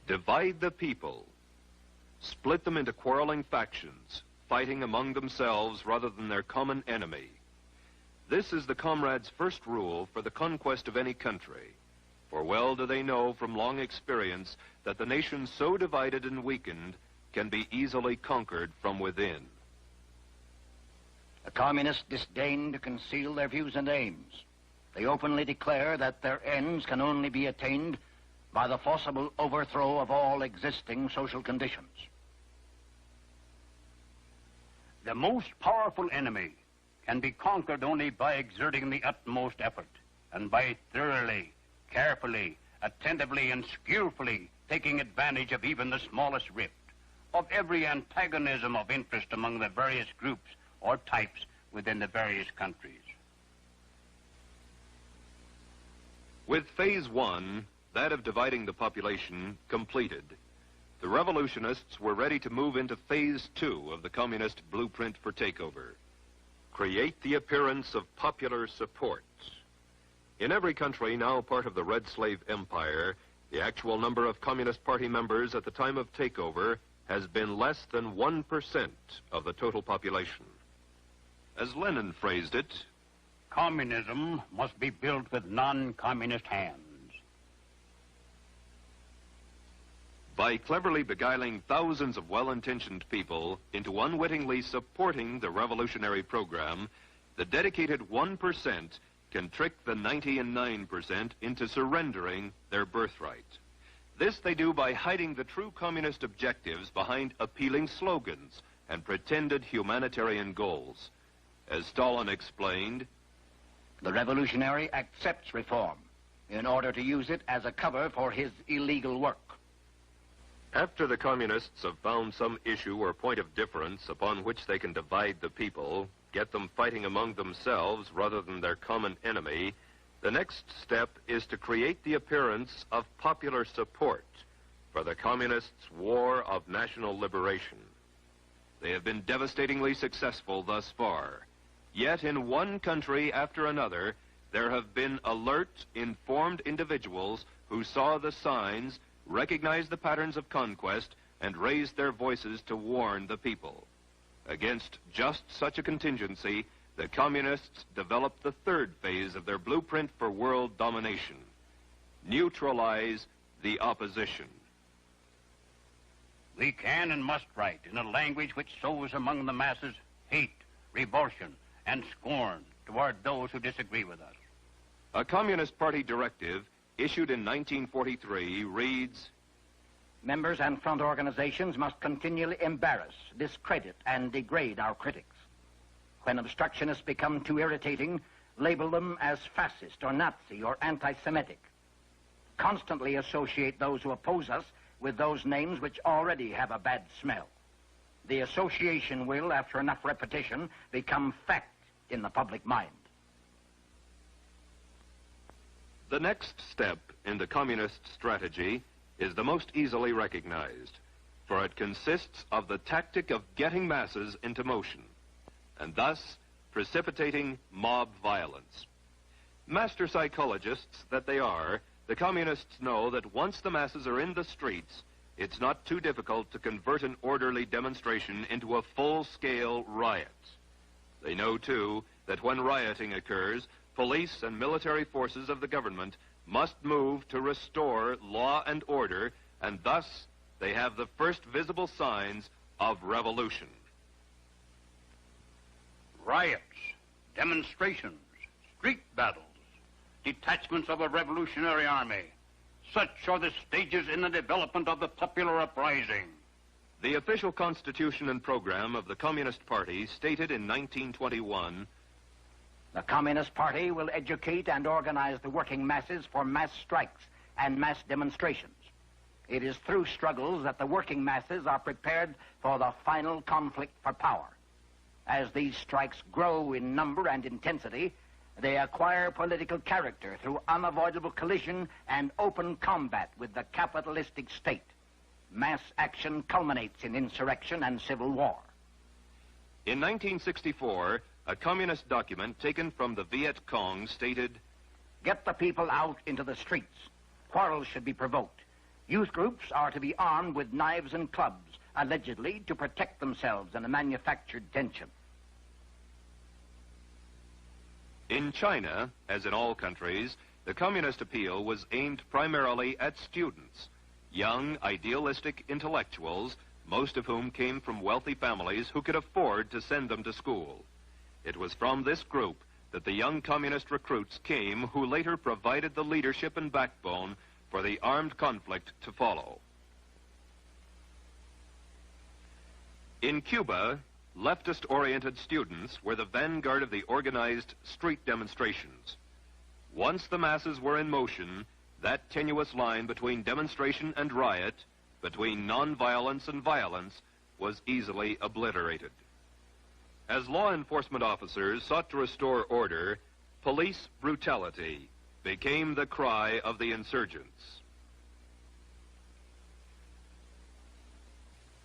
Divide the people. Split them into quarreling factions, fighting among themselves rather than their common enemy. This is the comrades' first rule for the conquest of any country. For well do they know from long experience that the nation so divided and weakened can be easily conquered from within. The communists disdain to conceal their views and aims. They openly declare that their ends can only be attained by the forcible overthrow of all existing social conditions. The most powerful enemy can be conquered only by exerting the utmost effort and by thoroughly, carefully, attentively, and skillfully taking advantage of even the smallest rift, of every antagonism of interest among the various groups or types within the various countries. With phase one, that of dividing the population, completed, the revolutionists were ready to move into phase two of the communist blueprint for takeover. Create the appearance of popular support. In every country now part of the Red Slave Empire, the actual number of Communist Party members at the time of takeover has been less than 1% of the total population. As Lenin phrased it, communism must be built with non-communist hands. By cleverly beguiling thousands of well-intentioned people into unwittingly supporting the revolutionary program, the dedicated 1% can trick the 99% into surrendering their birthright. This they do by hiding the true communist objectives behind appealing slogans and pretended humanitarian goals. As Stalin explained, the revolutionary accepts reform in order to use it as a cover for his illegal work. After the communists have found some issue or point of difference upon which they can divide the people, get them fighting among themselves rather than their common enemy, the next step is to create the appearance of popular support for the communists' war of national liberation. They have been devastatingly successful thus far. Yet in one country after another, there have been alert, informed individuals who saw the signs, recognized the patterns of conquest, and raised their voices to warn the people. Against just such a contingency, the communists developed the third phase of their blueprint for world domination: neutralize the opposition. We can and must write in a language which sows among the masses hate, revulsion, and scorn toward those who disagree with us. A Communist Party directive issued in 1943 reads, members and front organizations must continually embarrass, discredit, and degrade our critics. When obstructionists become too irritating, label them as fascist or Nazi or anti-Semitic. Constantly associate those who oppose us with those names which already have a bad smell. The association will, after enough repetition, become fact in the public mind. The next step in the communist strategy is the most easily recognized, for it consists of the tactic of getting masses into motion, and thus precipitating mob violence. Master psychologists that they are, the communists know that once the masses are in the streets, it's not too difficult to convert an orderly demonstration into a full-scale riot. They know, too, that when rioting occurs, police and military forces of the government must move to restore law and order, and thus they have the first visible signs of revolution. Riots, demonstrations, street battles, detachments of a revolutionary army. Such are the stages in the development of the popular uprising. The official constitution and program of the Communist Party stated in 1921, the Communist Party will educate and organize the working masses for mass strikes and mass demonstrations. It is through struggles that the working masses are prepared for the final conflict for power. As these strikes grow in number and intensity, they acquire political character through unavoidable collision and open combat with the capitalistic state. Mass action culminates in insurrection and civil war. In 1964, a communist document taken from the Viet Cong stated, get the people out into the streets. Quarrels should be provoked. Youth groups are to be armed with knives and clubs, allegedly to protect themselves in a manufactured tension. In China, as in all countries, the communist appeal was aimed primarily at students, young, idealistic intellectuals, most of whom came from wealthy families who could afford to send them to school. It was from this group that the young communist recruits came who later provided the leadership and backbone for the armed conflict to follow. In Cuba, leftist-oriented students were the vanguard of the organized street demonstrations. Once the masses were in motion, that tenuous line between demonstration and riot, between nonviolence and violence, was easily obliterated. As law enforcement officers sought to restore order, police brutality became the cry of the insurgents.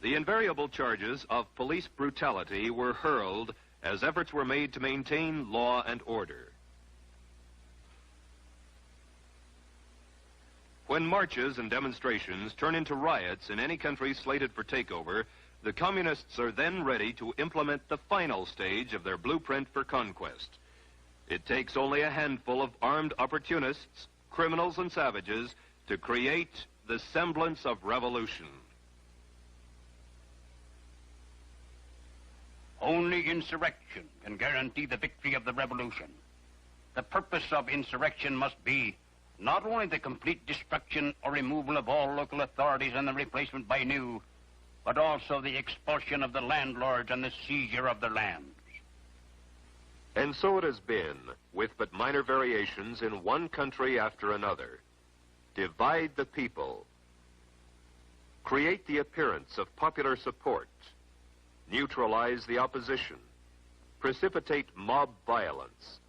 The invariable charges of police brutality were hurled as efforts were made to maintain law and order. When marches and demonstrations turn into riots in any country slated for takeover, the communists are then ready to implement the final stage of their blueprint for conquest. It takes only a handful of armed opportunists, criminals and savages to create the semblance of revolution. Only insurrection can guarantee the victory of the revolution. The purpose of insurrection must be not only the complete destruction or removal of all local authorities and the replacement by new, but also the expulsion of the landlords and the seizure of their lands. And so it has been, with but minor variations in one country after another. Divide the people. Create the appearance of popular support. Neutralize the opposition. Precipitate mob violence.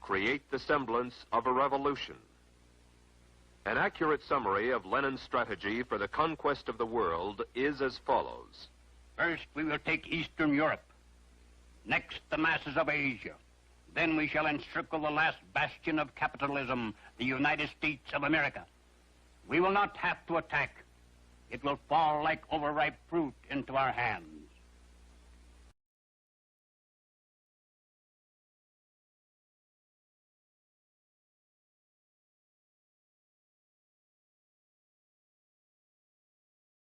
Create the semblance of a revolution. An accurate summary of Lenin's strategy for the conquest of the world is as follows. First, we will take Eastern Europe. Next, the masses of Asia. Then we shall encircle the last bastion of capitalism, the United States of America. We will not have to attack. It will fall like overripe fruit into our hands.